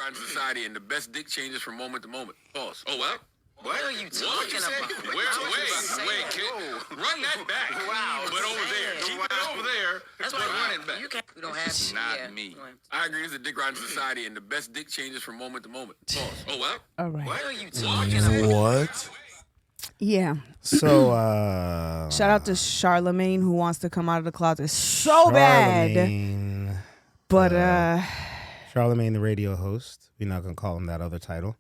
riding society, and the best dick changes from moment to moment. Pause. Oh, what? What are you talking about? Wait, kid. Run that back. Wow. But over there. Keep it over there. That's but why run it back. You can't. We don't have to. Not me. I agree. It's a dick riding society, and the best dick changes from moment to moment. Pause. Oh, what? All right. What are you talking about? What? Yeah. So, Shout out to Charlemagne, who wants to come out of the closet so bad. But Charlemagne, the radio host. We're not gonna call him that other title.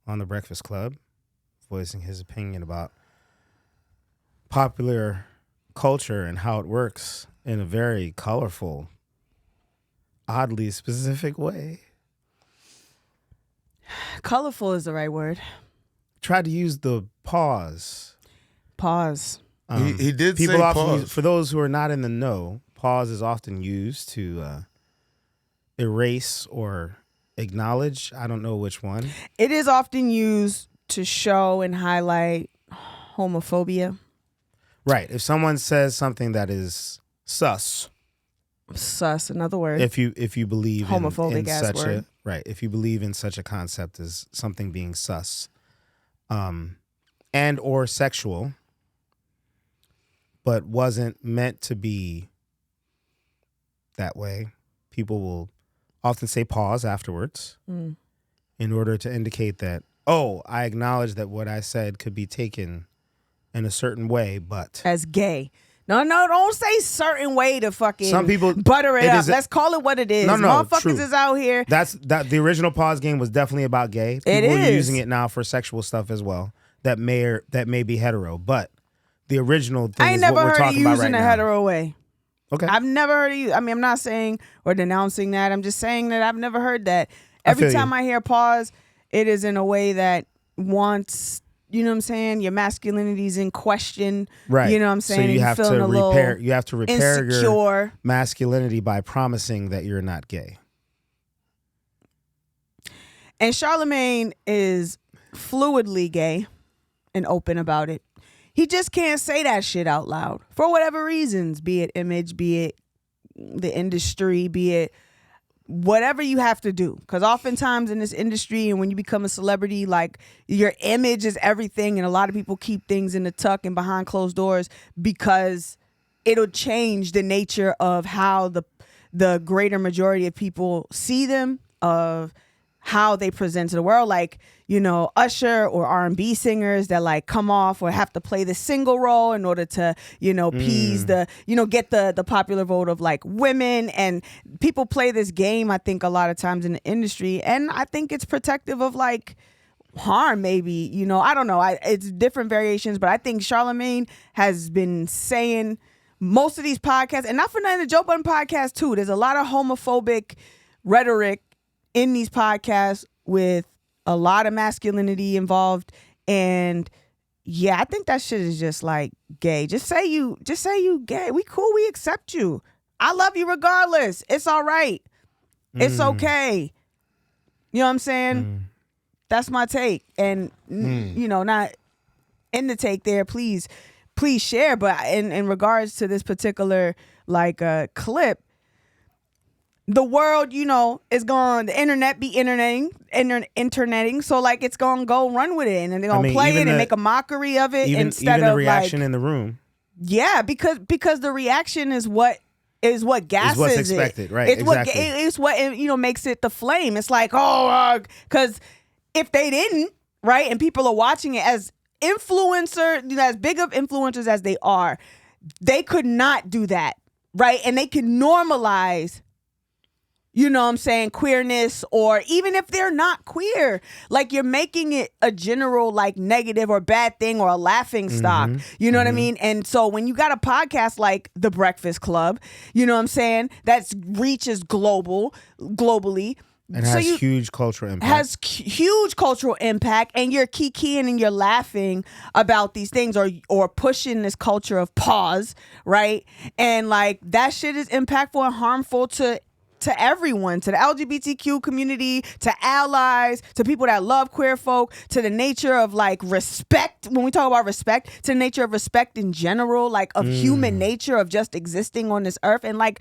On the Breakfast Club, voicing his opinion about popular culture and how it works in a very colorful, oddly specific way. colorful is the right word. Tried to use the pause. Pause. He did people say often pause. Use, for those who are not in the know, pause is often used to erase or acknowledge. I don't know which one. It is often used to show and highlight homophobia. Right. If someone says something that is sus, another word. If you believe homophobic in ass such word. if you believe in such a concept as something being sus, and or sexual, but wasn't meant to be that way, people will often say pause afterwards in order to indicate that, oh, I acknowledge that what I said could be taken in a certain way, but as gay. No, don't say certain way to fucking some people butter it up. Let's call it what it is. No, Motherfuckers true. is out here. That the original pause game was definitely about gay. People are using it now for sexual stuff as well. That may be hetero, but the original thing I ain't is never what we're heard of talking about using right a now. hetero way. Okay. I've never heard of you. I mean, I'm not saying or denouncing that. I'm just saying that I've never heard that. Every time I hear pause, it is in a way that wants, you know what I'm saying, your masculinity's in question. Right. You know what I'm saying? So you have to repair. You have to repair insecure. your masculinity by promising that you're not gay. And Charlemagne is fluidly gay and open about it. He just can't say that shit out loud for whatever reasons, be it image, be it the industry, be it whatever you have to do. Because oftentimes in this industry and when you become a celebrity, like your image is everything. And a lot of people keep things in the tuck and behind closed doors because it'll change the nature of how the greater majority of people see them, of how they present to the world. Like, you know, Usher or R&B singers that like come off or have to play the single role in order to, you know, appease the, you know, get the popular vote of like women. And people play this game, I think, a lot of times in the industry. And I think it's protective of like harm, maybe, you know, I don't know. It's different variations, but I think Charlemagne has been saying most of these podcasts, and not for nothing, the Joe Budden podcast too, there's a lot of homophobic rhetoric in these podcasts with a lot of masculinity involved. And yeah, I think that shit is just like gay. Just say you gay. We cool. We accept you. I love you regardless. It's all right. It's okay. You know what I'm saying? That's my take. And you know, not in the take there, please share. But in regards to this particular like clip, the world, you know, is going, the internet be interneting. So like it's going to go run with it and they're going to play it and make a mockery of it instead even the of reaction like, in the room. Yeah, because the reaction is what gasses what's expected, right? It's exactly. it's what you know makes it the flame. It's like, because if they didn't, right, and people are watching it as influencer, you know, as big of influencers as they are, they could not do that, right? And they can normalize, you know what I'm saying, queerness, or even if they're not queer, like you're making it a general like negative or bad thing or a laughing stock. You know what I mean? And so when you got a podcast like The Breakfast Club, you know what I'm saying, that's reaches globally. And has huge cultural impact. Has huge cultural impact, and you're kikiing and you're laughing about these things or pushing this culture of pause, right? And like that shit is impactful and harmful to everyone, to the LGBTQ community, to allies, to people that love queer folk, to the nature of like respect. When we talk about respect, to the nature of respect in general, like of human nature of just existing on this earth. And like,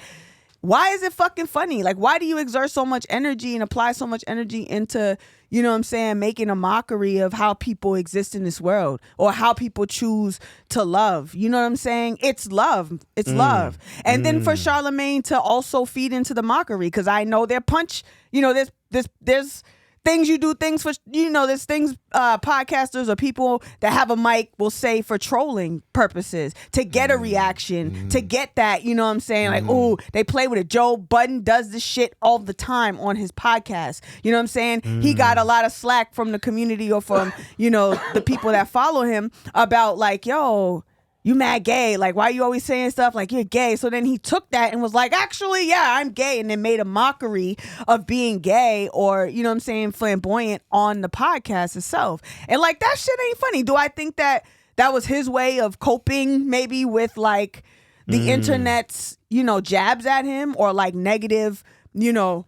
why is it fucking funny? Like, why do you exert so much energy and apply so much energy into, you know what I'm saying, making a mockery of how people exist in this world or how people choose to love? You know what I'm saying? It's love. It's love. And then for Charlemagne to also feed into the mockery, because I know their punch, you know, there's things you do, things for, you know, there's things podcasters or people that have a mic will say for trolling purposes, to get a reaction, to get that, you know what I'm saying? Like, oh, they play with it. Joe Budden does this shit all the time on his podcast. You know what I'm saying? He got a lot of slack from the community or from, you know, the people that follow him about like, yo, you mad gay. Like, why you always saying stuff like you're gay? So then he took that and was like, actually, yeah, I'm gay. And then made a mockery of being gay or, you know what I'm saying, flamboyant on the podcast itself. And like, that shit ain't funny. Do I think that that was his way of coping maybe with like the internet's, you know, jabs at him or like negative, you know,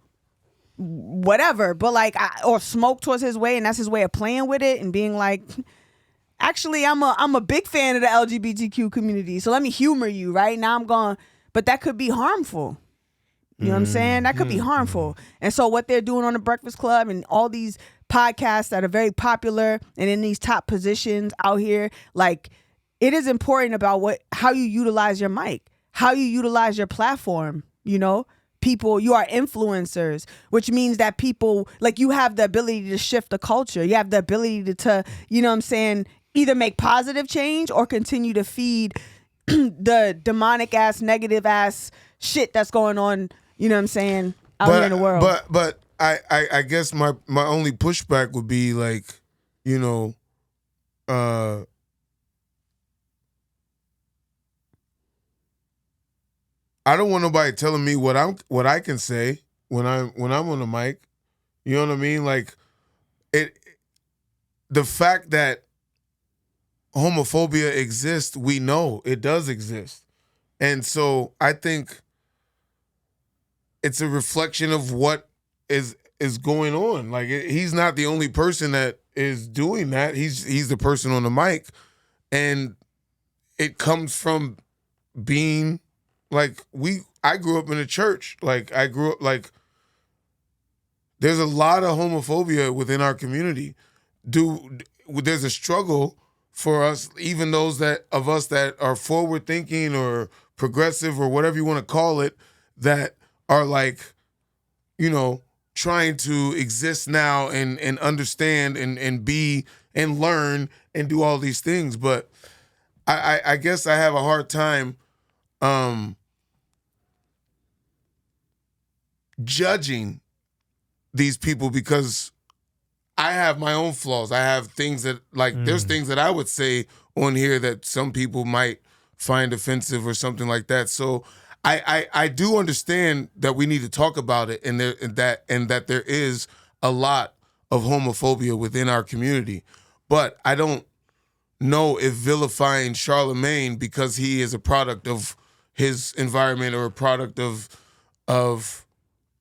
whatever. But like, or smoke towards his way and that's his way of playing with it and being like, actually, I'm a big fan of the LGBTQ community, so let me humor you, right? Now I'm going, but that could be harmful. You know what I'm saying? That could be harmful. And so what they're doing on the Breakfast Club and all these podcasts that are very popular and in these top positions out here, like, it is important about how you utilize your mic, how you utilize your platform, you know? People, you are influencers, which means that people, like, you have the ability to shift the culture. You have the ability to, you know what I'm saying, either make positive change or continue to feed the demonic ass, negative ass shit that's going on, you know what I'm saying, out here in the world. But I guess my only pushback would be like, you know, I don't want nobody telling me what I can say when I'm on the mic. You know what I mean? Like, the fact that homophobia exists, we know it does exist. And so I think it's a reflection of what is going on. Like, he's not the only person that is doing that. He's the person on the mic. And it comes from being like, I grew up in a church. Like, I grew up, like, there's a lot of homophobia within our community. There's a struggle for us, even those of us that are forward thinking or progressive or whatever you want to call it, that are like, you know, trying to exist now and understand and be and learn and do all these things. But I guess I have a hard time judging these people because I have my own flaws. I have things that, like, there's things that I would say on here that some people might find offensive or something like that. So I do understand that we need to talk about it and that there is a lot of homophobia within our community. But I don't know if vilifying Charlemagne because he is a product of his environment or a product of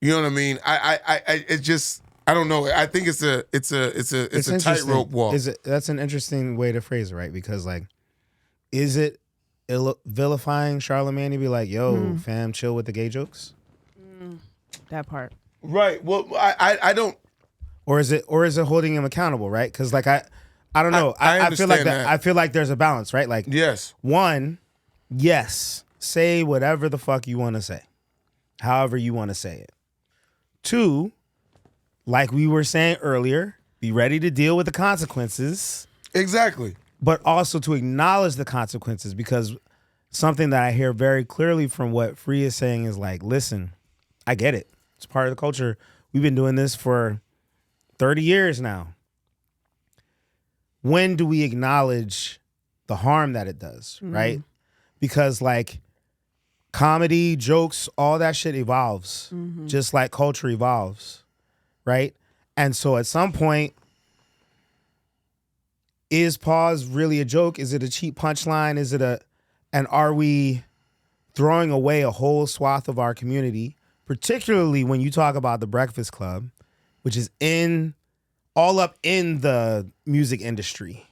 you know what I mean? It just, I don't know. I think it's a tightrope walk. That's an interesting way to phrase it, right? Because, like, is it vilifying Charlemagne to be like, yo, fam, chill with the gay jokes? That part. Right. Well, I don't. Or is it holding him accountable, right? Because, like, I don't know. I feel like that. I feel like there's a balance, right? Like, yes. One, yes, say whatever the fuck you want to say, however you want to say it. Two, like we were saying earlier, be ready to deal with the consequences. Exactly. But also to acknowledge the consequences, because something that I hear very clearly from what Phree is saying is like, listen, I get it. It's part of the culture. We've been doing this for 30 years now. When do we acknowledge the harm that it does, right? Because, like, comedy, jokes, all that shit evolves, just like culture evolves, right? And so at some point, is pause really a joke? Is it a cheap punchline? And are we throwing away a whole swath of our community, particularly when you talk about the Breakfast Club, which is all up in the music industry,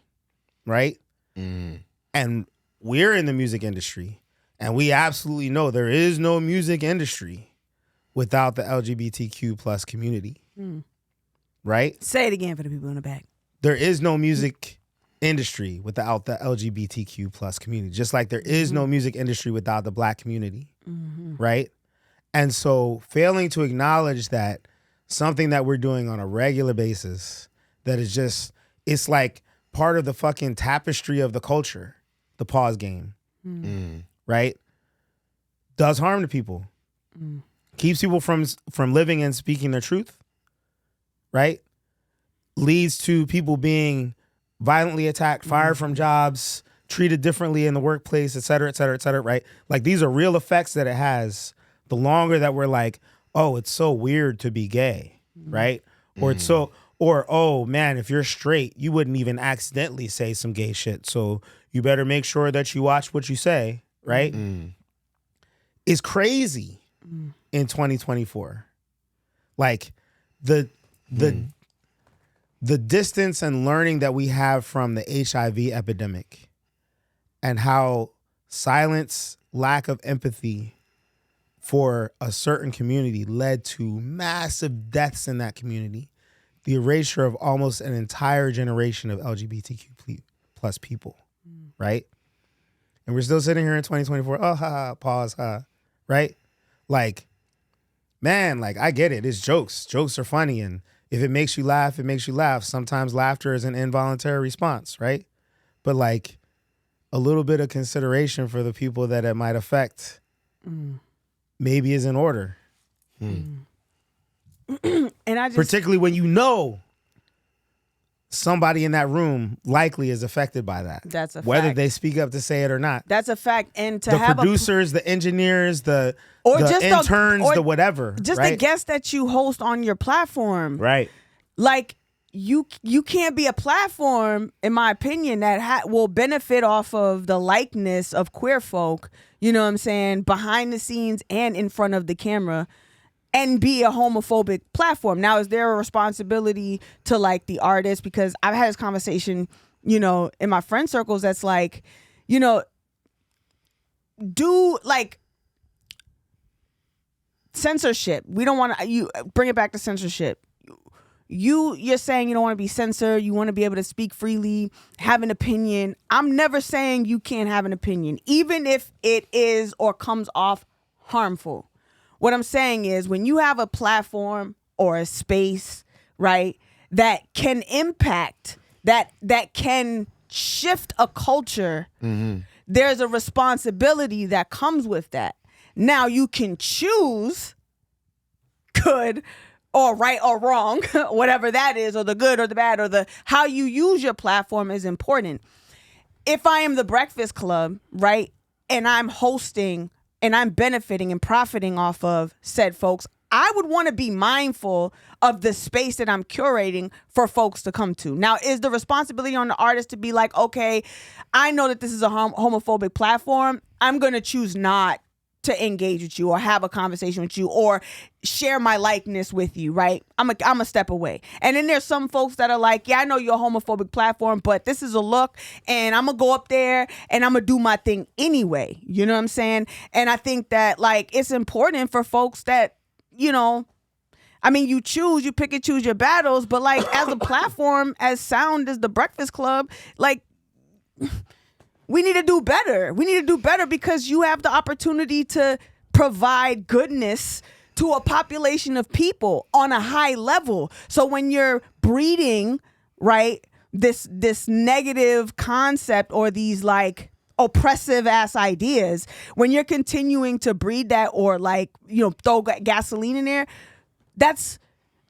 right? And we're in the music industry, and we absolutely know there is no music industry without the LGBTQ plus community. Right? Say it again for the people in the back. There is no music industry without the LGBTQ plus community, just like there is no music industry without the Black community, right? And so failing to acknowledge that something that we're doing on a regular basis, that is just, it's like part of the fucking tapestry of the culture, the pause game, right? Does harm to people, keeps people from living and speaking their truth, right? Leads to people being violently attacked, fired from jobs, treated differently in the workplace, et cetera, et cetera, et cetera, right? Like these are real effects that it has the longer that we're like, oh, it's so weird to be gay, right? Or it's so, or, oh man, if you're straight, you wouldn't even accidentally say some gay shit. So you better make sure that you watch what you say, right? It's crazy in 2024. Like the distance and learning that we have from the HIV epidemic and how silence, lack of empathy for a certain community led to massive deaths in that community, the erasure of almost an entire generation of LGBTQ plus people, right? And we're still sitting here in 2024, oh, ha, pause, right? Like, man, like, I get it. It's jokes. Jokes are funny, and if it makes you laugh, it makes you laugh. Sometimes laughter is an involuntary response, right? But like a little bit of consideration for the people that it might affect maybe is in order. And I just, particularly when you know somebody in that room likely is affected by that. That's a whether fact. they speak up to say it or not. That's a fact. And to The have producers, the engineers, the just interns, or the whatever. just right? the guests that you host on your platform, Right. like you can't be a platform, in my opinion, that will benefit off of the likeness of queer folk, you know what I'm saying, behind the scenes and in front of the camera, and be a homophobic platform. Now, is there a responsibility to like the artist? Because I've had this conversation, you know, in my friend circles that's like, you know, do like censorship. We don't want to, you bring it back to censorship. You're saying you don't want to be censored. You want to be able to speak freely, have an opinion. I'm never saying you can't have an opinion, even if it is or comes off harmful. What I'm saying is when you have a platform or a space, right, that can impact, that can shift a culture, there's a responsibility that comes with that. Now you can choose good or right or wrong, whatever that is, or the good or the bad, or the how you use your platform is important. If I am the Breakfast Club, right, and I'm hosting and I'm benefiting and profiting off of said folks, I would want to be mindful of the space that I'm curating for folks to come to. Now, is the responsibility on the artist to be like, okay, I know that this is a homophobic platform. I'm going to choose not to engage with you or have a conversation with you or share my likeness with you, right? I'm a step away. And then there's some folks that are like, yeah, I know you're a homophobic platform, but this is a look and I'm gonna go up there and I'm gonna do my thing anyway. You know what I'm saying? And I think that like it's important for folks that, you know, I mean, you pick and choose your battles, but like as a platform, as sound as the Breakfast Club, like we need to do better. We need to do better because you have the opportunity to provide goodness to a population of people on a high level. So when you're breeding, right, this negative concept or these like oppressive ass ideas, when you're continuing to breed that or like, you know, throw gasoline in there, that's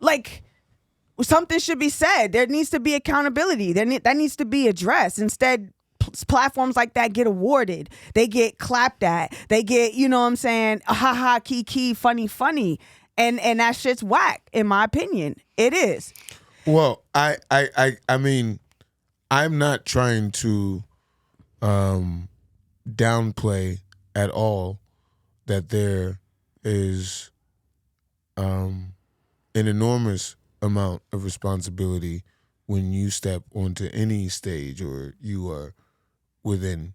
like something should be said. There needs to be accountability. That needs to be addressed. Instead, platforms like that get awarded. They get clapped at. They get, you know what I'm saying, ha ha, kiki, funny. And that shit's whack, in my opinion. It is. Well, I mean, I'm not trying to downplay at all that there is an enormous amount of responsibility when you step onto any stage or you are within,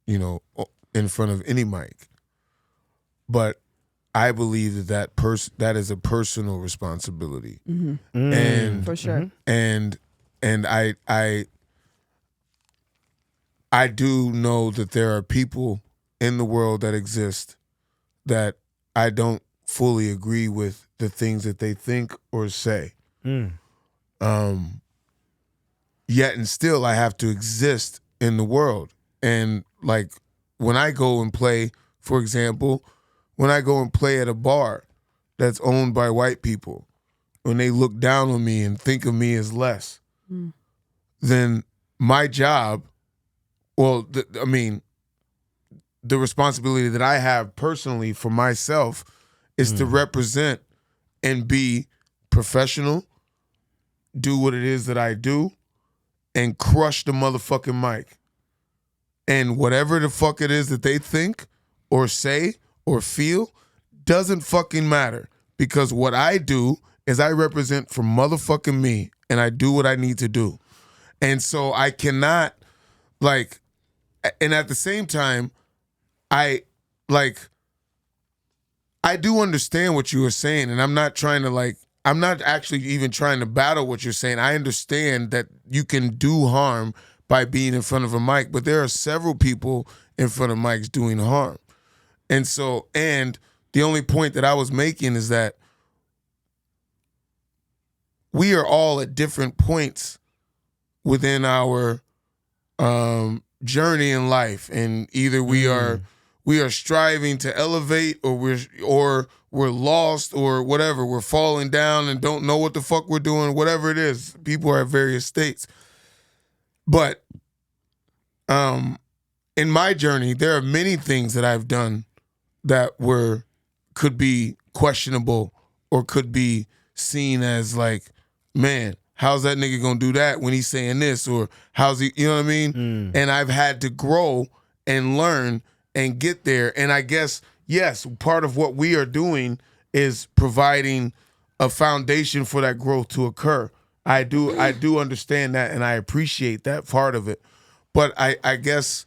you know, in front of any mic. But I believe that is a personal responsibility, and For sure. and I do know that there are people in the world that exist that I don't fully agree with the things that they think or say. Yet and still I have to exist in the world. And like when I go and play, for example, when I go and play at a bar that's owned by white people, when they look down on me and think of me as less, then my job, the responsibility that I have personally for myself is to represent and be professional, do what it is that I do, and crush the motherfucking mic. And whatever the fuck it is that they think or say or feel doesn't fucking matter, because what I do is I represent for motherfucking me, and I do what I need to do. And so I cannot, like, and at the same time, I do understand what you were saying, and I'm not actually even trying to battle what you're saying. I understand that you can do harm by being in front of a mic, but there are several people in front of mics doing harm. And so, and the only point that I was making is that we are all at different points within our journey in life, and either we are striving to elevate, or we're lost, or whatever. We're falling down and don't know what the fuck we're doing. Whatever it is, people are at various states. But in my journey, there are many things that I've done that could be questionable or could be seen as like, man, how's that nigga gonna do that when he's saying this? Or how's he, you know what I mean? And I've had to grow and learn and get there. And I guess, yes, part of what we are doing is providing a foundation for that growth to occur. I do understand that, and I appreciate that part of it. But I guess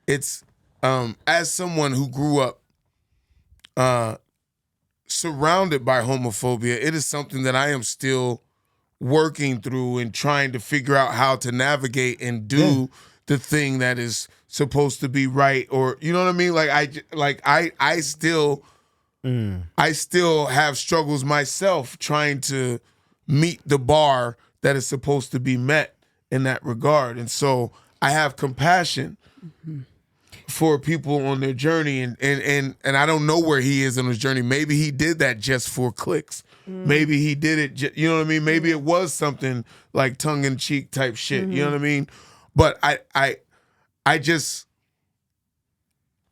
it's, as someone who grew up surrounded by homophobia, it is something that I am still working through and trying to figure out how to navigate and do the thing that is supposed to be right, or you know what I mean? I still have struggles myself trying to meet the bar that is supposed to be met in that regard. And so I have compassion for people on their journey, and I don't know where he is on his journey. Maybe he did that just for clicks. Maybe he did it, you know what I mean? Maybe it was something like tongue-in-cheek type shit, you know what I mean? But I just,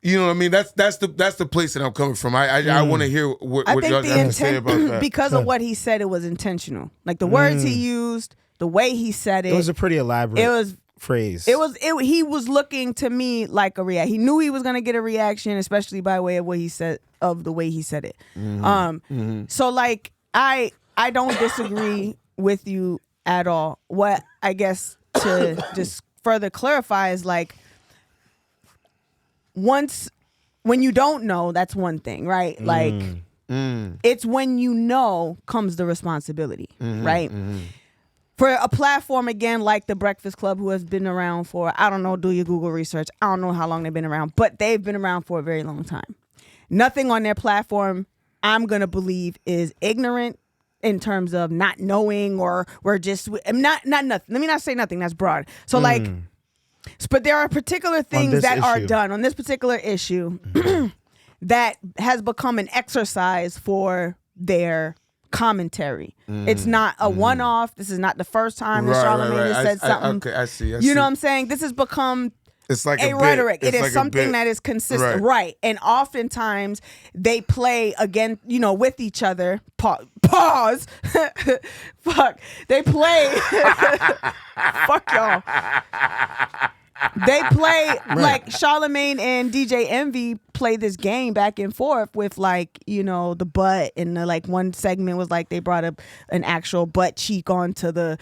you know what I mean? That's the place that I'm coming from. I want to hear what y'all have to say about that. Because of what he said, it was intentional. Like the words he used, the way he said it. It was a pretty elaborate phrase. He was looking to me like a react. He knew he was gonna get a reaction, especially by way of what he said, of the way he said it. So like I don't disagree with you at all. What I guess to just further clarify is like, when you don't know, that's one thing, right? Like it's when you know comes the responsibility, right? For a platform, again, like the Breakfast Club, who has been around for, I don't know, do your Google research. I don't know how long they've been around, but they've been around for a very long time. Nothing on their platform, I'm going to believe, is ignorant in terms of not knowing, or we're just, not nothing. Let me not say nothing, that's broad. So like, but there are particular things that are done on this particular issue that has become an exercise for their commentary. It's not a one-off. This is not the first time that Charlamagne has said something. I see. You know what I'm saying? This has become it's like a rhetoric. It is something that is consistent, right? And oftentimes they play again, you know, with each other. Pause. Fuck. They play. Fuck y'all. They play like Charlamagne and DJ Envy play this game back and forth with, like, you know, the butt, and the, like, one segment was like they brought up an actual butt cheek onto the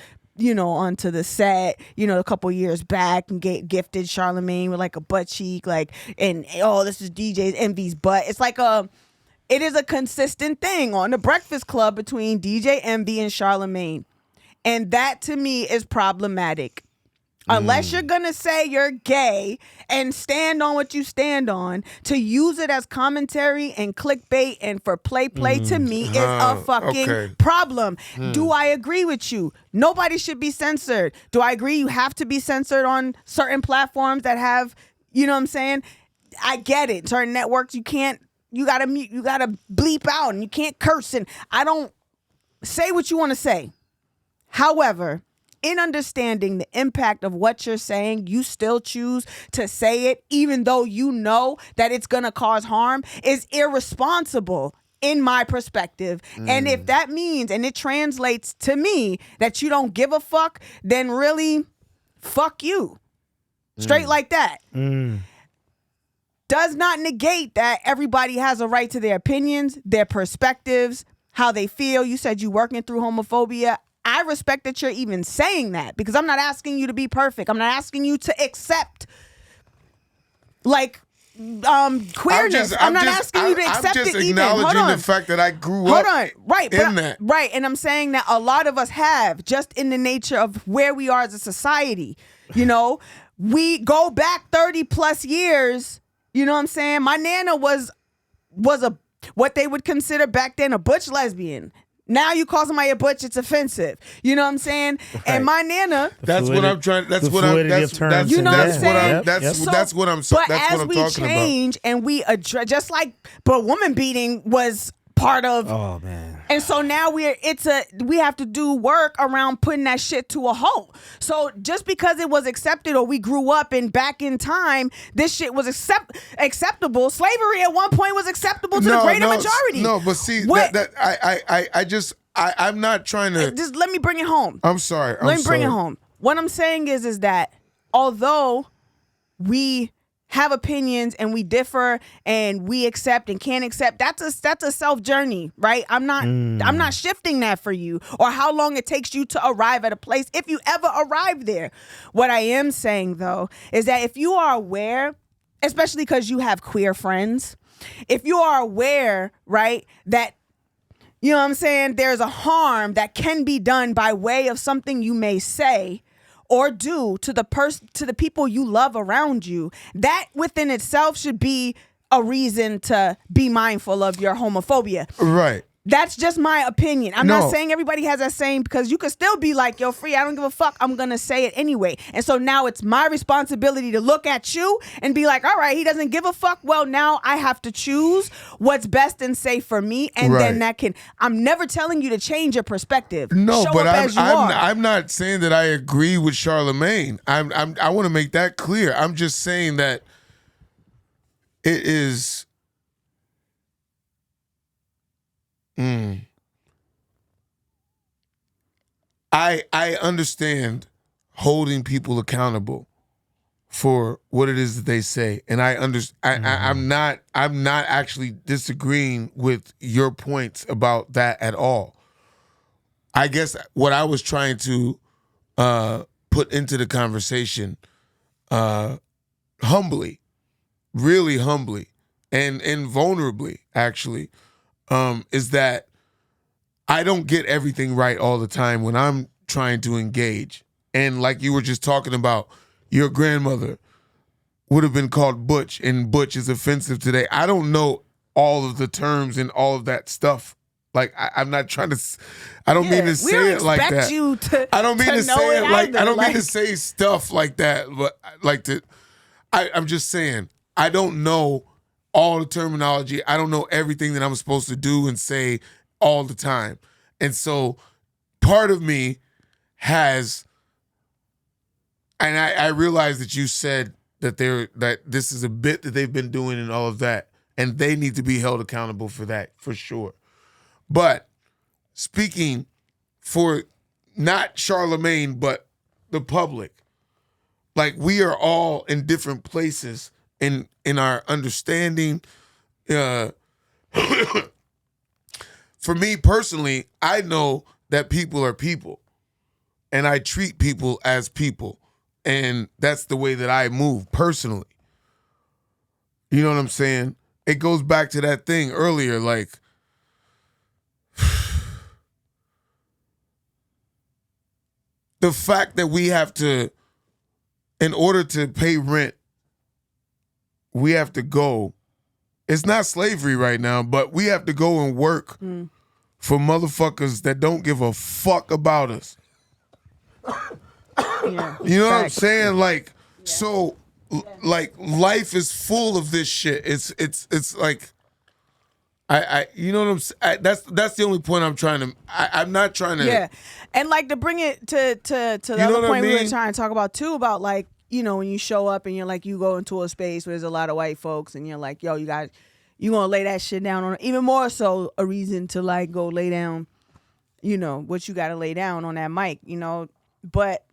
set, you know, a couple years back, and gifted Charlamagne with like a butt cheek, like, and this is DJ Envy's butt. It's like It is a consistent thing on the Breakfast Club between DJ Envy and Charlemagne. And that to me is problematic. Unless you're going to say you're gay and stand on what you stand on, to use it as commentary and clickbait and for play to me is a fucking problem. Do I agree with you? Nobody should be censored. Do I agree you have to be censored on certain platforms that have, you know what I'm saying? I get it. Certain networks, you gotta mute, you gotta bleep out and you can't curse, and I don't say what you want to say. However, in understanding the impact of what you're saying, you still choose to say it even though you know that it's going to cause harm is irresponsible in my perspective. And if that means, and it translates to me, that you don't give a fuck, then really, fuck you. Straight like that. Does not negate that everybody has a right to their opinions, their perspectives, how they feel. You said you working through homophobia. I respect that you're even saying that, because I'm not asking you to be perfect. I'm not asking you to accept queerness. I'm not asking you to accept it even. I'm just acknowledging the fact that I grew up in that. Right, and I'm saying that a lot of us have, just in the nature of where we are as a society. You know, we go back 30 plus years. You know what I'm saying? My nana was a what they would consider back then a butch lesbian. Now you call somebody a butch, it's offensive. You know what I'm saying? Right. And my nana. That's what I'm trying. That's what I'm. That's you know what I'm saying. That's what I'm. But that's as what I'm we talking change about. and we address, just like, but woman beating was part of. Oh man. And so now we have to do work around putting that shit to a halt. So just because it was accepted, or we grew up and back in time, this shit was acceptable. Slavery at one point was acceptable to the greater majority. No, but see, I'm not trying to. Just let me bring it home. I'm sorry. Let me bring it home. What I'm saying is that although we have opinions and we differ and we accept and can't accept, that's a self journey, right? I'm not shifting that for you, or how long it takes you to arrive at a place, if you ever arrive there. What I am saying though is that if you are aware, especially because you have queer friends, if you are aware, right, that, you know what I'm saying, there's a harm that can be done by way of something you may say or do to the people you love around you, that within itself should be a reason to be mindful of your homophobia. Right. That's just my opinion. I'm not saying everybody has that same, because you could still be like, yo, Phree, I don't give a fuck. I'm going to say it anyway. And so now it's my responsibility to look at you and be like, all right, he doesn't give a fuck. Well, now I have to choose what's best and safe for me. And then I'm never telling you to change your perspective. No, Show but up as you are. I'm not saying that I agree with Charlemagne. I want to make that clear. I'm just saying that it is. I understand holding people accountable for what it is that they say, and I'm not actually disagreeing with your points about that at all. I guess what I was trying to put into the conversation, humbly, really humbly, and vulnerably, actually, is that I don't get everything right all the time when I'm trying to engage. And like you were just talking about, your grandmother would have been called butch, and butch is offensive today. I don't know all of the terms and all of that stuff. Like, I'm not trying to, I don't mean to say it like that. I don't mean to say it like, I don't mean to say stuff like that, but I'm just saying, I don't know all the terminology. I don't know everything that I'm supposed to do and say all the time. And so part of me has, and I realize that you said that this is a bit that they've been doing and all of that, and they need to be held accountable for that, for sure. But speaking for not Charlemagne, but the public, like, we are all in different places in our understanding. For me personally, I know that people are people, and I treat people as people, and that's the way that I move personally. You know what I'm saying? it goes back to that thing earlier, like the fact that we have to, in order to pay rent, we have to go. It's not slavery right now, but we have to go and work for motherfuckers that don't give a fuck about us. Yeah. You know what I'm saying? Like, so, like, life is full of this shit. It's like, I you know what I'm saying? That's the only point I'm trying to. I'm not trying to. Yeah, and like to bring it to the know other what I point we were mean? trying to talk about too, about like, you know, when you show up and you're like, you go into a space where there's a lot of white folks and you're like, yo, you gonna lay that shit down on, even more so a reason to like go lay down, you know, what you gotta lay down on that mic, you know. But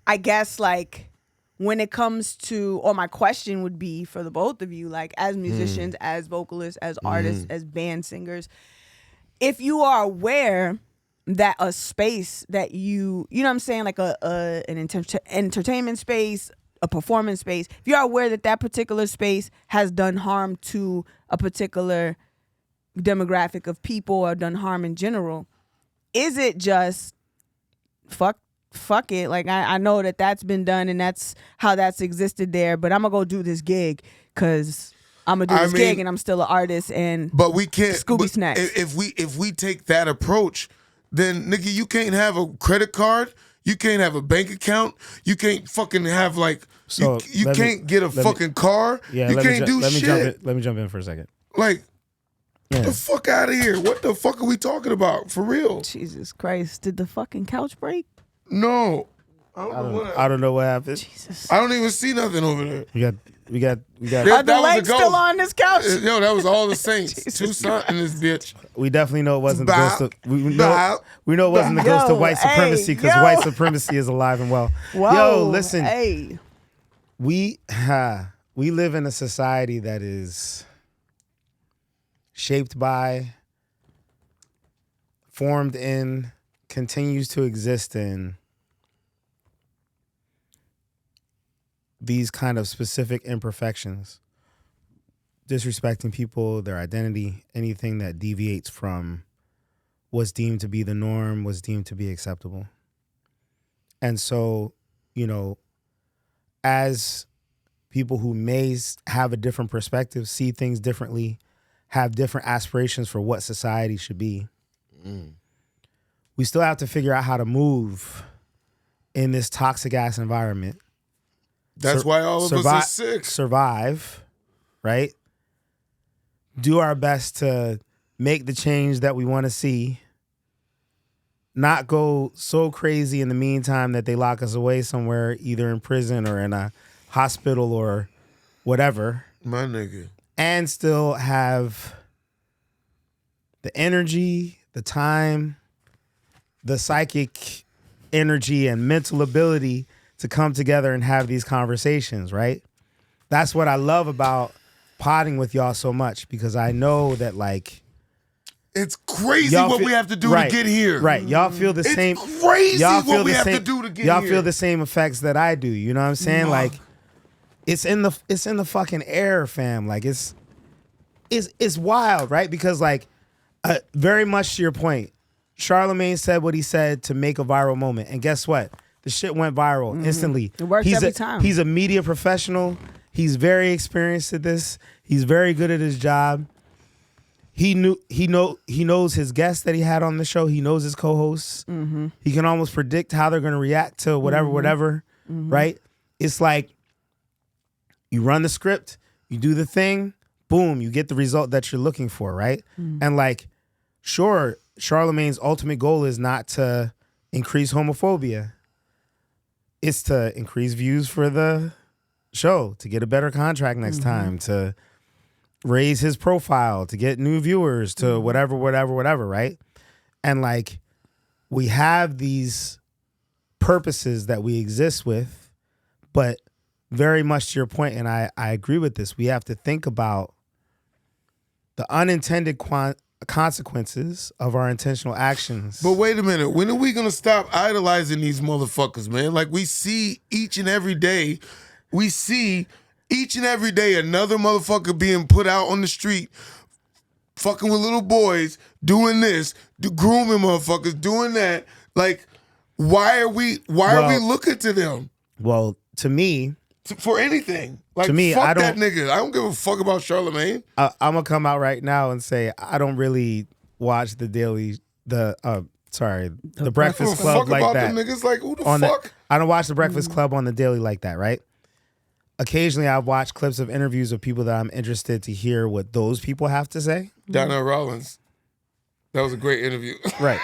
I guess like when it comes to, or my question would be for the both of you, like as musicians, as vocalists, as artists, as band singers, if you are aware that a space that you know what I'm saying, like an entertainment space, a performance space, if you're aware that that particular space has done harm to a particular demographic of people or done harm in general, is it just fuck it? Like I know that that's been done and that's how that's existed there, but I'm gonna go do this gig because I'm gonna do this gig and I'm still an artist. And but we can't. Scooby but Snacks. If we take that approach, then nigga, you can't have a credit card. You can't have a bank account. You can't fucking have like. So you can't get a fucking car. Yeah, you can't do shit. Let me jump in for a second. Like, Yeah. get the fuck out of here. What the fuck are we talking about? For real? Jesus Christ, did the fucking couch break? No. I don't know what happened. Jesus. I don't even see nothing over there. We got. Yeah. Are the that was a legs ghost. still on this couch? Yo, that was all the Saints. Two sons in this bitch. We definitely know it wasn't the Bow. ghost of. We know Bow. it wasn't the ghost Yo, of white hey, supremacy because yo. white supremacy is alive and well. Whoa, Yo, listen. Hey. We live in a society that is shaped by, formed in, continues to exist in these kind of specific imperfections, disrespecting people, their identity, anything that deviates from what's deemed to be the norm, what's deemed to be acceptable. And so, you know, as people who may have a different perspective, see things differently, have different aspirations for what society should be, we still have to figure out how to move in this toxic ass environment. That's why all of us are sick. Survive, right? Do our best to make the change that we want to see. Not go so crazy in the meantime that they lock us away somewhere, either in prison or in a hospital or whatever. My nigga. And still have the energy, the time, the psychic energy and mental ability to come together and have these conversations, right? That's what I love about podding with y'all so much, because I know that like it's crazy y'all what feel, we have to do right, to get here. Right. Y'all feel the It's same. crazy y'all what feel we the have same, to do to get y'all here. feel the same effects that I do. You know what I'm saying? Like it's in the fucking air, fam. Like it's wild, right? Because like very much to your point, Charlemagne said what he said to make a viral moment. And guess what? The shit went viral instantly. It works every time. He's a media professional. He's very experienced at this. He's very good at his job. He knows his guests that he had on the show. He knows his co-hosts. Mm-hmm. He can almost predict how they're going to react to whatever, right? It's like you run the script, you do the thing, boom, you get the result that you're looking for, right? And like, sure, Charlemagne's ultimate goal is not to increase homophobia. It's to increase views for the show, to get a better contract next time, to raise his profile, to get new viewers, to whatever, right? And like, we have these purposes that we exist with, but very much to your point, and I agree with this, we have to think about the unintended consequences of our intentional actions. But wait a minute. When are we going to stop idolizing these motherfuckers, man? Like, we see each and every day, we see Each and every day, another motherfucker being put out on the street, fucking with little boys, doing this, grooming motherfuckers, doing that. Like, why are we looking to them Well, to me, for anything? Like, To me, fuck I that don't- nigga. I don't give a fuck about Charlemagne. I'm gonna come out right now and say I don't really watch the Breakfast Give a Club fuck like about that. them niggas. Like, who the On fuck? I don't watch the Breakfast Club on the daily like that, right? Occasionally, I've watched clips of interviews of people that I'm interested to hear what those people have to say. Donnell Rollins. That was a great interview. Right.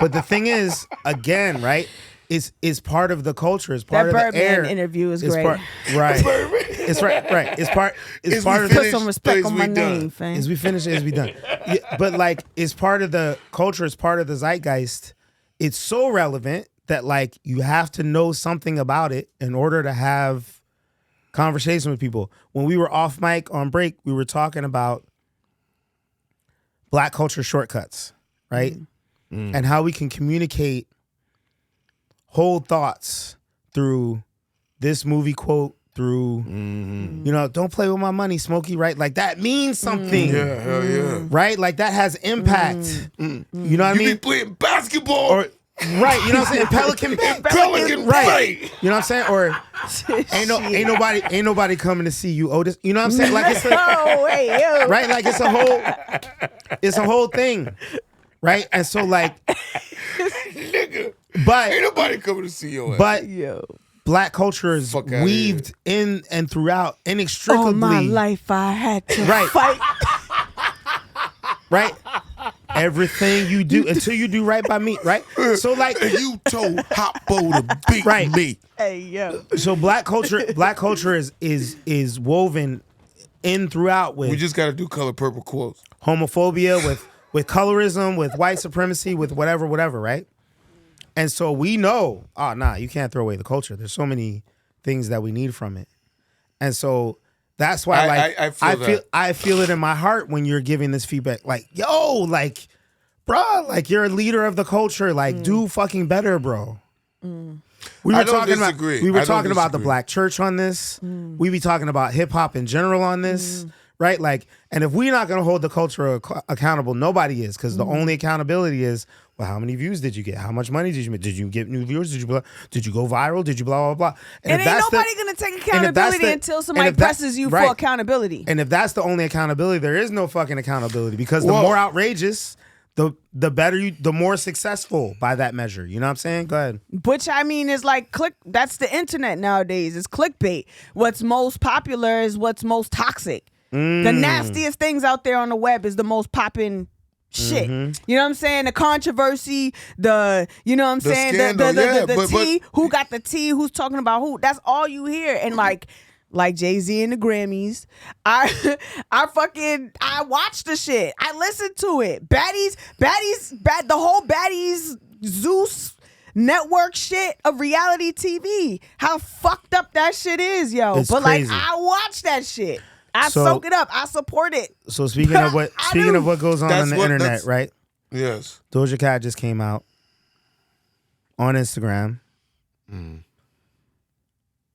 But the thing is, again, right, is part of the culture. It's part That of the air. Birdman interview is It's great. part, right. It's right. It's part Is of we the Put finished? some respect Is on we my done? name, fam. As we finish it, as we done. Yeah, but like, it's part of the culture. It's part of the zeitgeist. It's so relevant that like you have to know something about it in order to have conversation with people. When we were off mic on break, we were talking about Black culture shortcuts, right? And how we can communicate whole thoughts through this movie quote, through, you know, don't play with my money, Smokey, right? Like that means something, Yeah, hell yeah. right? Like that has impact. You know what I You mean? be playing basketball. Or, right, you know what I'm saying? Pelican right. fight. You know what I'm saying? Or ain't nobody coming to see you, Otis. You know what I'm saying? Like it's Oh, wait, yo. right? Like it's a whole thing. Right? And so like Nigga. but Ain't nobody coming to see your ass. but Yo. Black culture is Fuck outta weaved in and throughout inextricably. All my life I had to Right. fight. Right? Everything you do until you do right by me, right? So like And you told Hoppo to beat Right. me. Hey, yo. so black culture is woven in throughout with We just got to do color purple quotes. homophobia, with colorism, with white supremacy, with whatever, right? And so we know, oh, nah, you can't throw away the culture. There's so many things that we need from it. And so that's why, like, I feel it in my heart when you're giving this feedback. Like, yo, like, bro, like, you're a leader of the culture. Like, do fucking better, bro. We I were don't talking disagree. about we I were don't talking about the disagree. black church on this. We be talking about hip hop in general on this, right? Like, and if we're not gonna hold the culture accountable, nobody is, because the only accountability is, well, how many views did you get? How much money did you make? Did you get new viewers? Did you go viral? Did you blah blah blah? And if ain't that's nobody gonna take and if that's accountability the- until and somebody if that- presses you right. for accountability. And if that's the only accountability, there is no fucking accountability, because the Well- more outrageous, the better you, the more successful by that measure. You know what I'm saying? Go ahead. Which I mean is like that's the internet nowadays. It's clickbait. What's most popular is what's most toxic. The nastiest things out there on the web is the most popping shit. You know what I'm saying? The controversy, you know what I'm The saying? scandal, yeah, the but- tea, who got the tea, who's talking about who. That's all you hear. And like Jay-Z and the Grammys, I watch the shit. I listen to it. The whole Baddies Zeus network shit of reality TV. How fucked up that shit is, yo. It's but crazy. like I watch that shit. I So- soak it up. I support it. So speaking of what I do. goes on That's the what- internet, that's- right? Yes. Doja Cat just came out on Instagram.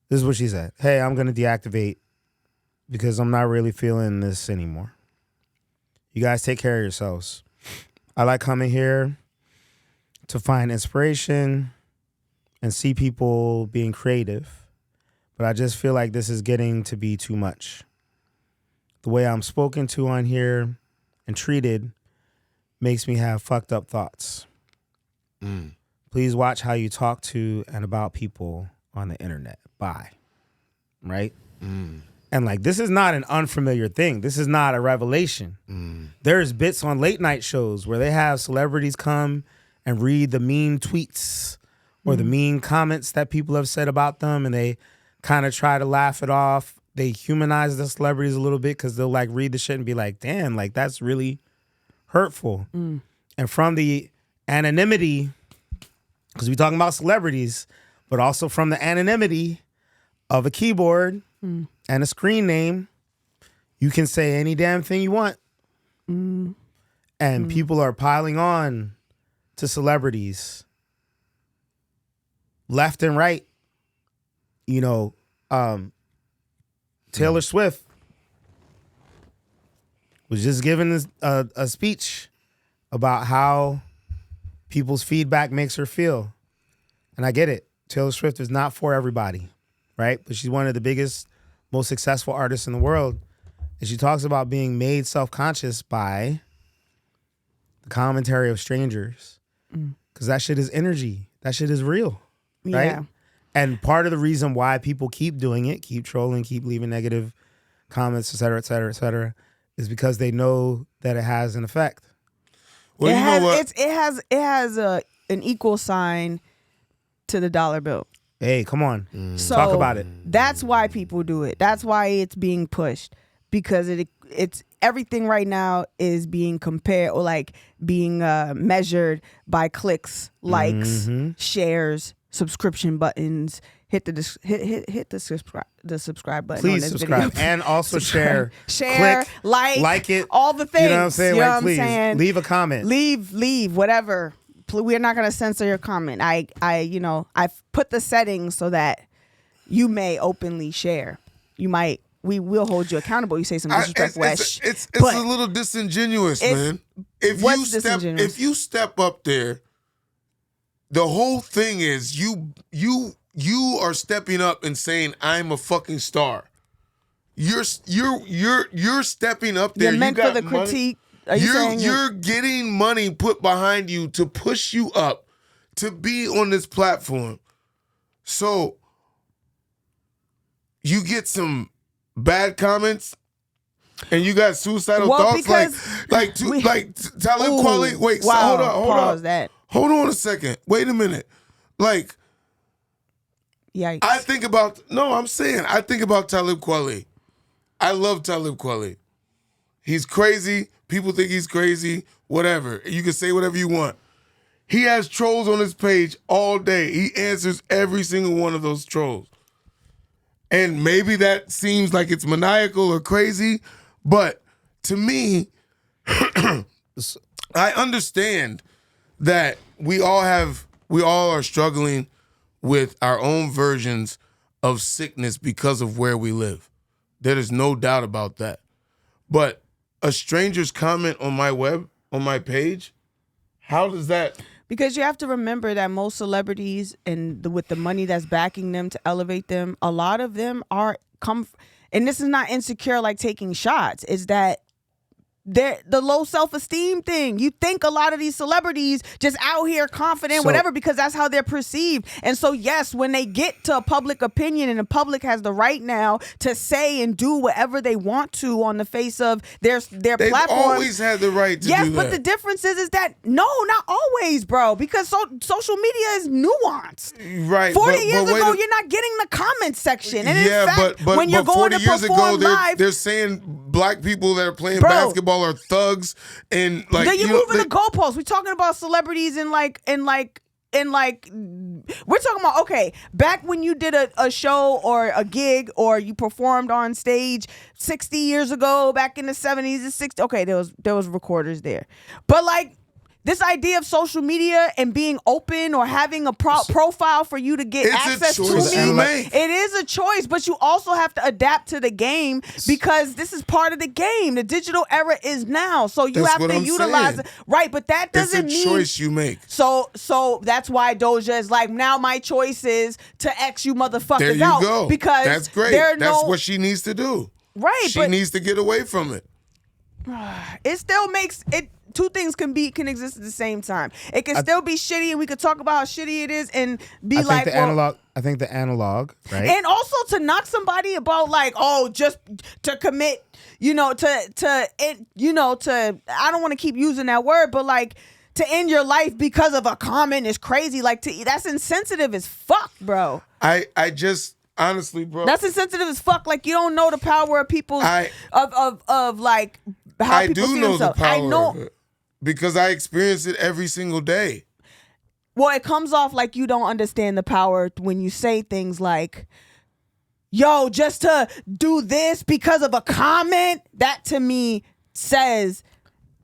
This is what she said. Hey, I'm going to deactivate because I'm not really feeling this anymore. You guys take care of yourselves. I like coming here to find inspiration and see people being creative, but I just feel like this is getting to be too much. The way I'm spoken to on here and treated makes me have fucked up thoughts. Please watch how you talk to and about people on the internet. Bye. Right? And like, this is not an unfamiliar thing. This is not a revelation. There's bits on late night shows where they have celebrities come and read the mean tweets or the mean comments that people have said about them, and they kind of try to laugh it off. They humanize the celebrities a little bit because they'll like read the shit and be like, damn, like that's really hurtful. And from the anonymity, because we're talking about celebrities, but also from the anonymity of a keyboard and a screen name, you can say any damn thing you want. And people are piling on to celebrities left and right, you know, Taylor Swift was just giving a speech about how people's feedback makes her feel. And I get it. Taylor Swift is not for everybody, right? But she's one of the biggest, most successful artists in the world. And she talks about being made self-conscious by the commentary of strangers. Because that shit is energy. That shit is real, right? Yeah. And part of the reason why people keep doing it, keep trolling, keep leaving negative comments, et cetera, et cetera, et cetera, is because they know that it has an effect. Well, you know what? It has an equal sign to the dollar bill. Hey, come on. So Talk about it. That's why people do it. That's why it's being pushed, because it's everything right now is being compared or like being measured by clicks, likes, shares, subscription buttons. Hit the subscribe button. Please on this subscribe video. and also share, share, click, like it. all the things. You know what I'm saying? You know Like, what I'm please saying? leave a comment. Leave whatever. We're not gonna censor your comment. I've put the settings so that you may openly share. We will hold you accountable. You say some disrespectful It's but a little disingenuous, it's- man. If what's disingenuous? if you step up there, the whole thing is you are stepping up and saying I'm a fucking star. You're stepping up there. You're meant you for got the money. critique. Are you saying You're getting money put behind you to push you up to be on this platform. So you get some bad comments and you got suicidal thoughts because like Talib Kweli. Wait, wow, hold pause on. that. Hold on a second. Wait a minute. Like, Yikes. I think about Talib Kweli. I love Talib Kweli. He's crazy. People think he's crazy. Whatever. You can say whatever you want. He has trolls on his page all day. He answers every single one of those trolls. And maybe that seems like it's maniacal or crazy, but to me, I understand that we all are struggling with our own versions of sickness because of where we live. There is no doubt about that. But a stranger's comment on my page, how does that? Because you have to remember that most celebrities and with the money that's backing them to elevate them, a lot of them and this is not insecure like taking shots. It's that the low self-esteem thing. You think a lot of these celebrities just out here confident, whatever, because that's how they're perceived. And so, yes, when they get to a public opinion and the public has the right now to say and do whatever they want to on the face of their They've platform. always had the right to do that. Yes, but the difference is that no, not always, bro, because social media is nuanced. Right. 40 years ago, you're not getting the comment section. And yeah, in fact, but when you're going 40 to years perform ago, live, they're saying black people that are playing Bro. basketball are thugs and like then you're you know, moving the goalposts. We're talking about celebrities and we're talking about, okay, back when you did a show or a gig or you performed on stage 60 years ago, back in the 70s and 60s, okay, there was recorders there. But like this idea of social media and being open or having a profile for you to get It's a access to choice me, you make. it is a choice, but you also have to adapt to the game because this is part of the game. The digital era is now, so you That's have what to I'm utilize saying. it. Right, but that it's a doesn't mean choice you make. so that's why Doja is like, now my choice is to X you motherfuckers There you out. go. Because that's great. That's what she needs to do. Right, She but needs to get away from it. it still makes it. Two things can exist at the same time. It can still be shitty, and we could talk about how shitty it is, and be I think the analog, right? and also to knock somebody about like, oh, just to commit, to I don't want to keep using that word, but like to end your life because of a comment is crazy. Like that's insensitive as fuck, bro. I just honestly, bro. That's insensitive as fuck. Like you don't know the power of people's of like how I people do see know themselves. the power I know. of it because I experience it every single day. Well, it comes off like you don't understand the power when you say things like, yo, just to do this because of a comment. That to me says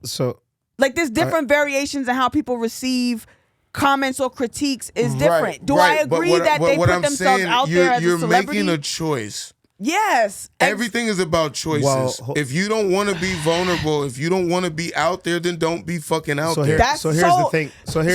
So like there's different variations in how people receive comments or critiques is different. Right, Do right. I agree But that they what put I'm themselves saying, out there as you're a celebrity? making a choice. Yes. Everything is about choices. Well, if you don't want to be vulnerable, if you don't want to be out there, then don't be fucking out there. So here's the thing. So I'm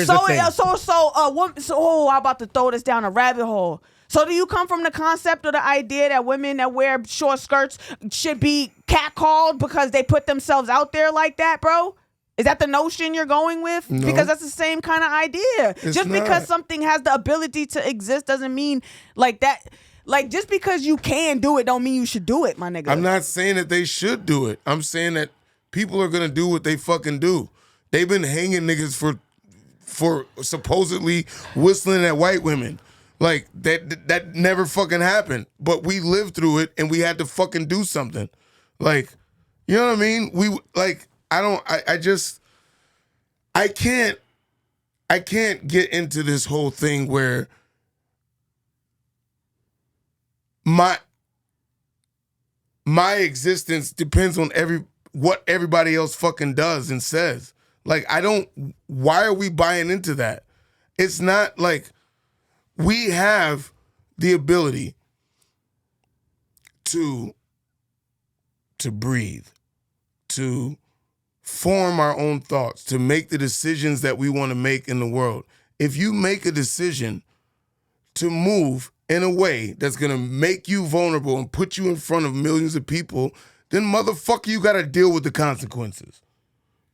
about to throw this down a rabbit hole. So do you come from the concept or the idea that women that wear short skirts should be catcalled because they put themselves out there like that, bro? Is that the notion you're going with? No. Because that's the same kind of idea. It's Just not. because something has the ability to exist doesn't mean like that. Like, just because you can do it don't mean you should do it, my nigga. I'm not saying that they should do it. I'm saying that people are gonna do what they fucking do. They've been hanging niggas for supposedly whistling at white women. Like that never fucking happened. But we lived through it and we had to fucking do something. Like, you know what I mean? I can't get into this whole thing where my existence depends on what everybody else fucking does and says. Like, why are we buying into that? It's not like we have the ability to breathe, to form our own thoughts, to make the decisions that we want to make in the world. If you make a decision to move in a way that's going to make you vulnerable and put you in front of millions of people, then motherfucker, you got to deal with the consequences.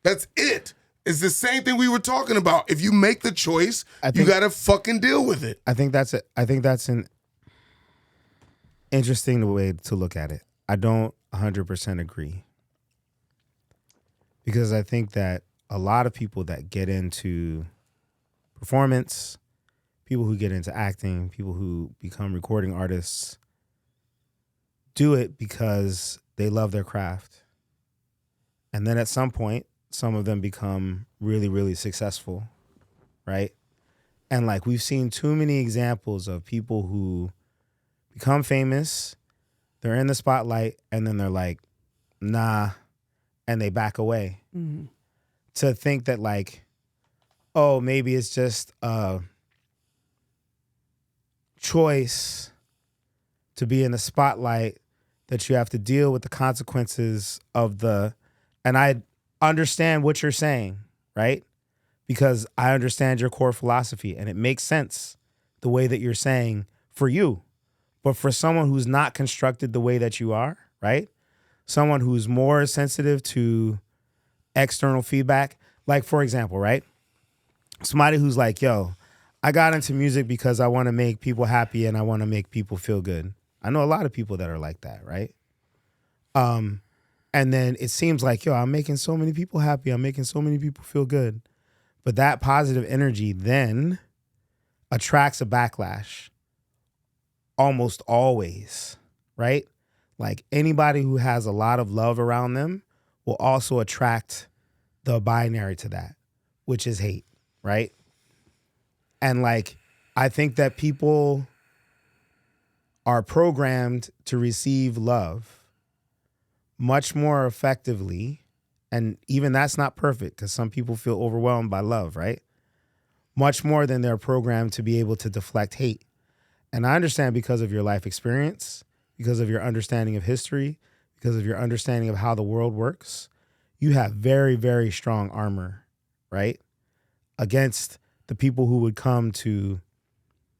That's it. It's the same thing we were talking about. If you make the choice, you got to fucking deal with it. I think that's an interesting way to look at it. I don't 100% agree. Because I think that a lot of people that get into performance, people who get into acting, people who become recording artists, do it because they love their craft. And then at some point, some of them become really, really successful, right? And like, we've seen too many examples of people who become famous, they're in the spotlight, and then they're like, nah, and they back away. Mm-hmm. To think that like, oh, maybe it's just a choice to be in the spotlight, that you have to deal with the consequences of and I understand what you're saying, right? Because I understand your core philosophy and it makes sense the way that you're saying for you. But for someone who's not constructed the way that you are, right? Someone who's more sensitive to external feedback, like for example, right? Somebody who's like, yo, I got into music because I want to make people happy and I want to make people feel good. I know a lot of people that are like that, right? And then it seems like, yo, I'm making so many people happy. I'm making so many people feel good. But that positive energy then attracts a backlash almost always, right? Like anybody who has a lot of love around them will also attract the binary to that, which is hate, right? And like, I think that people are programmed to receive love much more effectively, and even that's not perfect because some people feel overwhelmed by love, right? Much more than they're programmed to be able to deflect hate. And I understand because of your life experience, because of your understanding of history, because of your understanding of how the world works, you have very, very strong armor, right? Against the people who would come to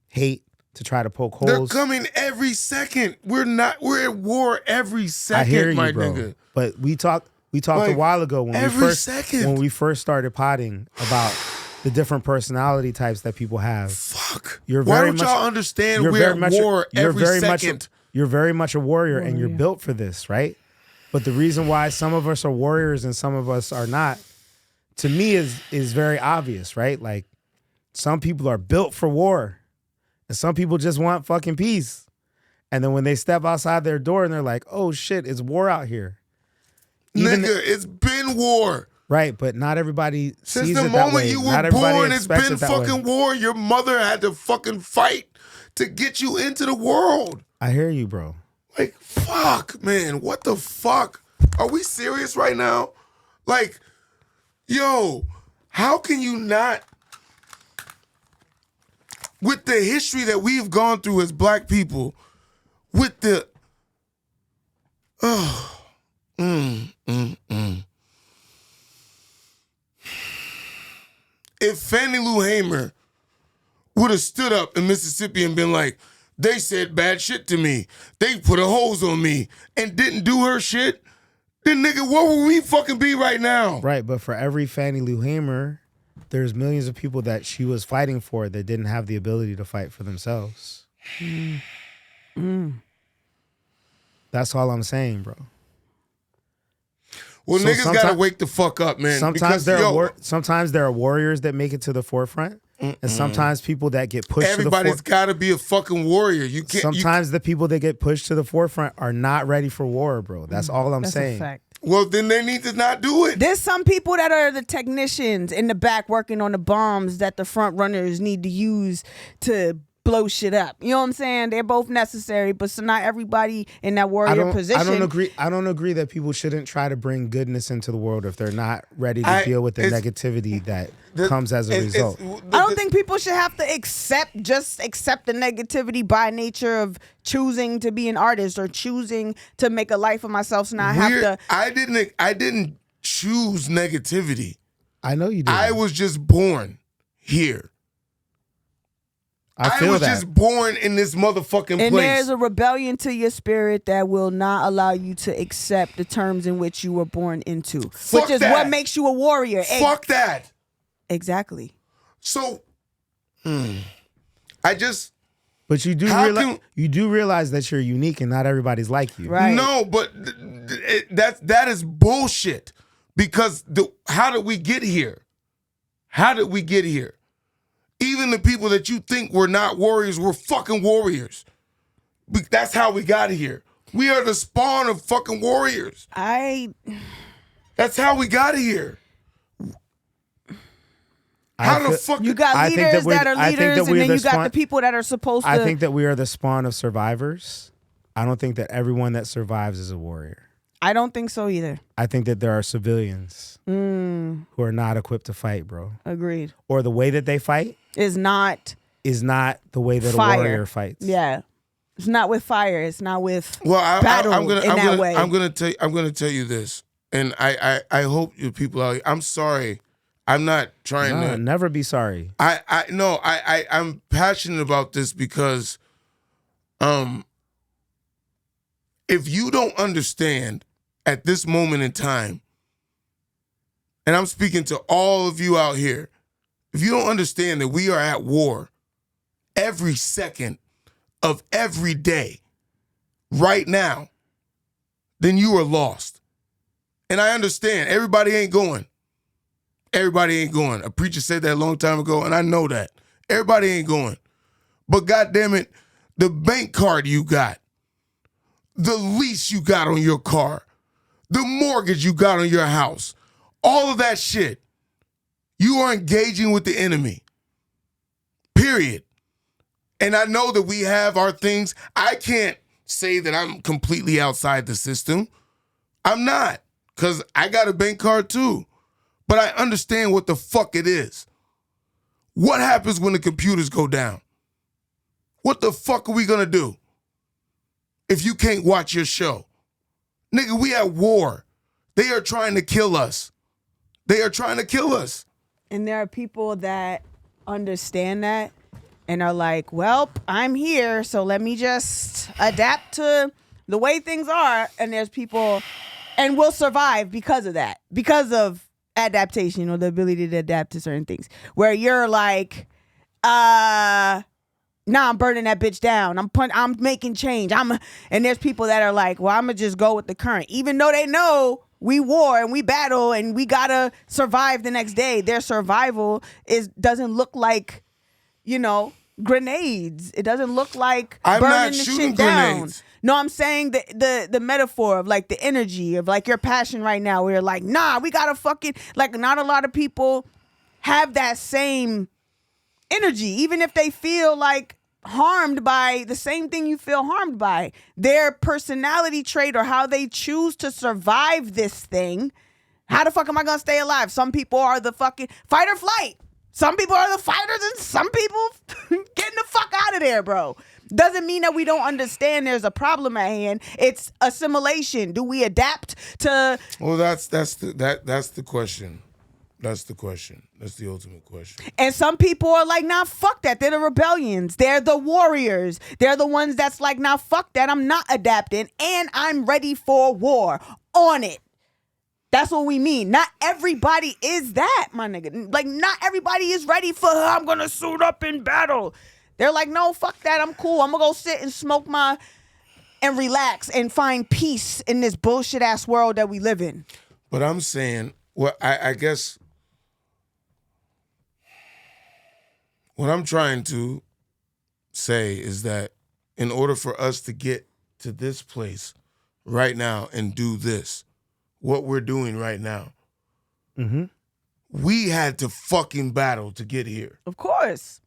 hate, to try to poke holes. They're coming every second. We're at war every second, I hear you, my bro. nigga. But we talked Like, a while ago when second. we first started potting about the different personality types that people have. Fuck. You're Why very don't much, y'all understand you're we're very at much war you're every very second? You're very much a warrior and you're built for this, right? But the reason why some of us are warriors and some of us are not, to me, is very obvious, right? Like, some people are built for war and some people just want fucking peace. And then when they step outside their door and they're like, oh shit, it's war out here. It's been war. Right, but not everybody Since sees the it that moment way. you Not were everybody born, it's expects been it that way. fucking war. Your mother had to fucking fight to get you into the world. I hear you, bro. Like, fuck, man. What the fuck? Are we serious right now? Like, yo, how can you not, with the history that we've gone through as black people, with the Oh. If Fannie Lou Hamer would have stood up in Mississippi and been like, they said bad shit to me, they put a hose on me, and didn't do her shit, then nigga, what would we fucking be right now? Right, but for every Fannie Lou Hamer, there's millions of people that she was fighting for that didn't have the ability to fight for themselves. That's all I'm saying, bro. Well, So niggas gotta wake the fuck up, man. Sometimes because, sometimes there are warriors that make it to the forefront, and sometimes people that get pushed everybody's to the gotta be a fucking warrior. You can't. Sometimes the people that get pushed to the forefront are not ready for war, bro. That's all I'm That's saying. a fact. Well, then they need to not do it. There's some people that are the technicians in the back working on the bombs that the front runners need to use to blow shit up. You know what I'm saying? They're both necessary, but so not everybody in that warrior position. I don't agree that people shouldn't try to bring goodness into the world if they're not ready to deal with the negativity that comes as a result. I don't think people should have to accept the negativity by nature of choosing to be an artist or choosing to make a life of myself. So now I have to. I didn't choose negativity. I know you did. I was just born here. I was that. just born in this motherfucking And place. there's a rebellion to your spirit that will not allow you to accept the terms in which you were born into, Fuck which is that. what makes you a warrior. Fuck that. Exactly. So, I just But you do realize that you're unique and not everybody's like you. Right. no, but that is bullshit. Because how did we get here? How did we get here? Even the people that you think were not warriors were fucking warriors. That's how we got here. We are the spawn of fucking warriors. That's how we got here. How the fuck? You got leaders that are leaders, and then you got the people that are supposed to. I think that we are the spawn of survivors. I don't think that everyone that survives is a warrior. I don't think so either. I think that there are civilians who are not equipped to fight, bro. Agreed. Or the way that they fight Is not the way that fire. a warrior fights. Yeah. It's not with fire. It's not with battle I'm gonna tell you this, and I hope you people out. I'm sorry. I'm not trying to. Never be sorry. I'm passionate about this because, if you don't understand at this moment in time, and I'm speaking to all of you out here, if you don't understand that we are at war every second of every day right now, then you are lost. And I understand everybody ain't going. Everybody ain't going. A preacher said that a long time ago, and I know that. Everybody ain't going. But goddamn it, the bank card you got, the lease you got on your car, the mortgage you got on your house, all of that shit, you are engaging with the enemy. Period. And I know that we have our things. I can't say that I'm completely outside the system. I'm not, because I got a bank card too. But I understand what the fuck it is. What happens when the computers go down? What the fuck are we gonna do if you can't watch your show? Nigga, we at war. They are trying to kill us. They are trying to kill us. And there are people that understand that and are like, well, I'm here, so let me just adapt to the way things are. And there's people, and we'll survive because of that, because of adaptation or the ability to adapt to certain things. Where you're like, nah, I'm burning that bitch down. I'm making change. And there's people that are like, well, I'm gonna just go with the current, even though they know we war and we battle and we gotta survive the next day. Their survival doesn't look like, grenades. It doesn't look like burning the shit down. Grenades. No, I'm saying the metaphor of like the energy of like your passion right now. Where you're like, nah, we gotta fucking, like, not a lot of people have that same energy, even if they feel like harmed by the same thing you feel harmed by. Their personality trait or how they choose to survive this thing. How the fuck am I gonna stay alive? Some people are the fucking fight or flight. Some people are the fighters, and some people getting the fuck out of there, bro. Doesn't mean that we don't understand there's a problem at hand. It's assimilation. Do we adapt to? Well, that's the question. That's the question. That's the ultimate question. And some people are like, nah, fuck that. They're the rebellions. They're the warriors. They're the ones that's like, nah, fuck that. I'm not adapting, and I'm ready for war. On it. That's what we mean. Not everybody is that, my nigga. Like, not everybody is ready for, I'm gonna suit up in battle. They're like, no, fuck that. I'm cool. I'm gonna go sit and smoke and relax and find peace in this bullshit ass world that we live in. But I'm saying, well, I guess what I'm trying to say is that in order for us to get to this place right now and do this, what we're doing right now, we had to fucking battle to get here. Of course.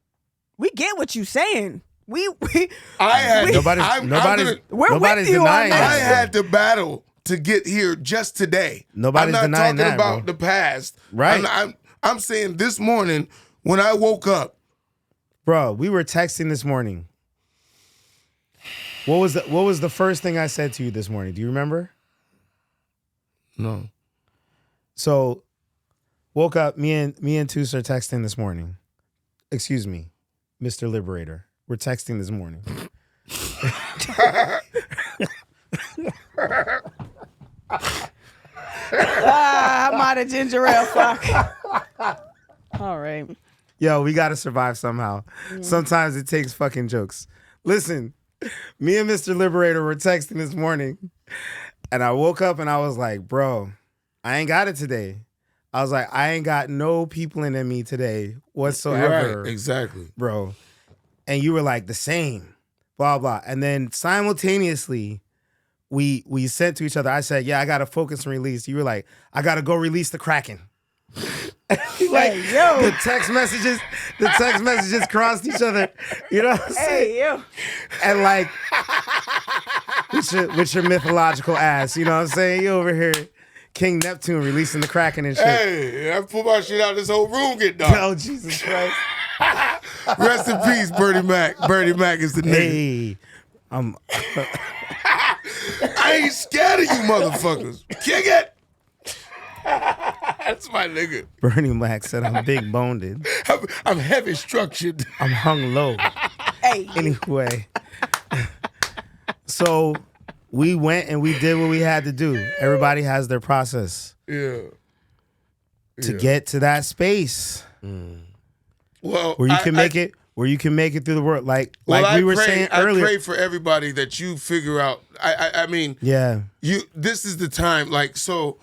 We get what you saying. Nobody's We're with you on denying that. I had to battle to get here just today. Nobody's I'm not denying talking that, about bro. the past. Right. I'm saying this morning when I woke up. Bro, we were texting this morning. What was the first thing I said to you this morning? Do you remember? No. So, woke up, me and Toos are texting this morning. Excuse me, Mr. Liberator. We're texting this morning. I'm out of ginger ale, fuck. All right. Yo, we gotta survive somehow. Sometimes it takes fucking jokes. Listen, me and Mr. Liberator were texting this morning, and I woke up and I was like, bro, I ain't got it today. I was like, I ain't got no people in me today whatsoever. Right, exactly. Bro. And you were like, the same, blah, blah. And then simultaneously, we said to each other, I said, yeah, I got to focus and release. You were like, I got to go release the Kraken. Like, yo. the text messages crossed each other. You know what I'm saying? Hey, yo. And like, with your mythological ass, you know what I'm saying? You over here, King Neptune releasing the Kraken and shit. Hey, I put my shit out, this whole room get dark. Oh, Jesus Christ. Rest in peace, Bernie Mac. Bernie Mac is the nigga. Hey, I ain't scared of you motherfuckers. Kick it. That's my nigga. Bernie Mac said I'm big boned. I'm heavy structured. I'm hung low. Hey. Anyway. So we went and we did what we had to do. Everybody has their process. Yeah. To get to that space. Well, Where you can make it through the world. Like we were saying I earlier. pray for everybody that you figure out. I mean, Yeah. This is the time. Like so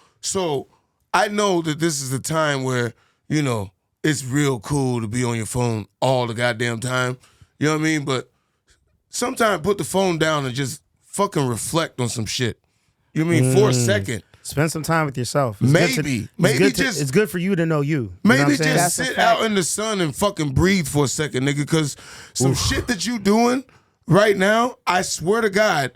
I know that this is the time where, you know, it's real cool to be on your phone all the goddamn time. You know what I mean? But sometimes put the phone down and just fucking reflect on some shit. You know what I mean? For a second. Spend some time with yourself. It's good for you to know you. You know what Maybe I'm saying? just sit out in the sun and fucking breathe for a second, nigga. Because some shit that you doing right now, I swear to God,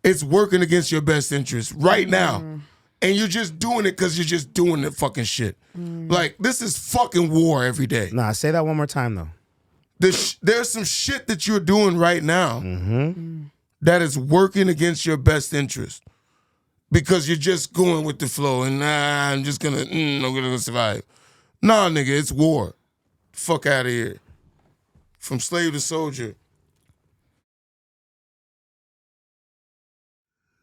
it's working against your best interest right now. And you're just doing it because you're just doing the fucking shit. Like, this is fucking war every day. Nah, say that one more time, though. There's some shit that you're doing right now that is working against your best interest. Because you're just going with the flow and I'm just gonna, I'm gonna survive. Nah, nigga, it's war. Fuck out of here. From slave to soldier.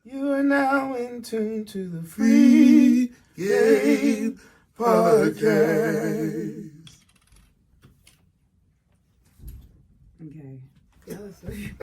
You are now in tune to the Phree Game Podcast. Okay.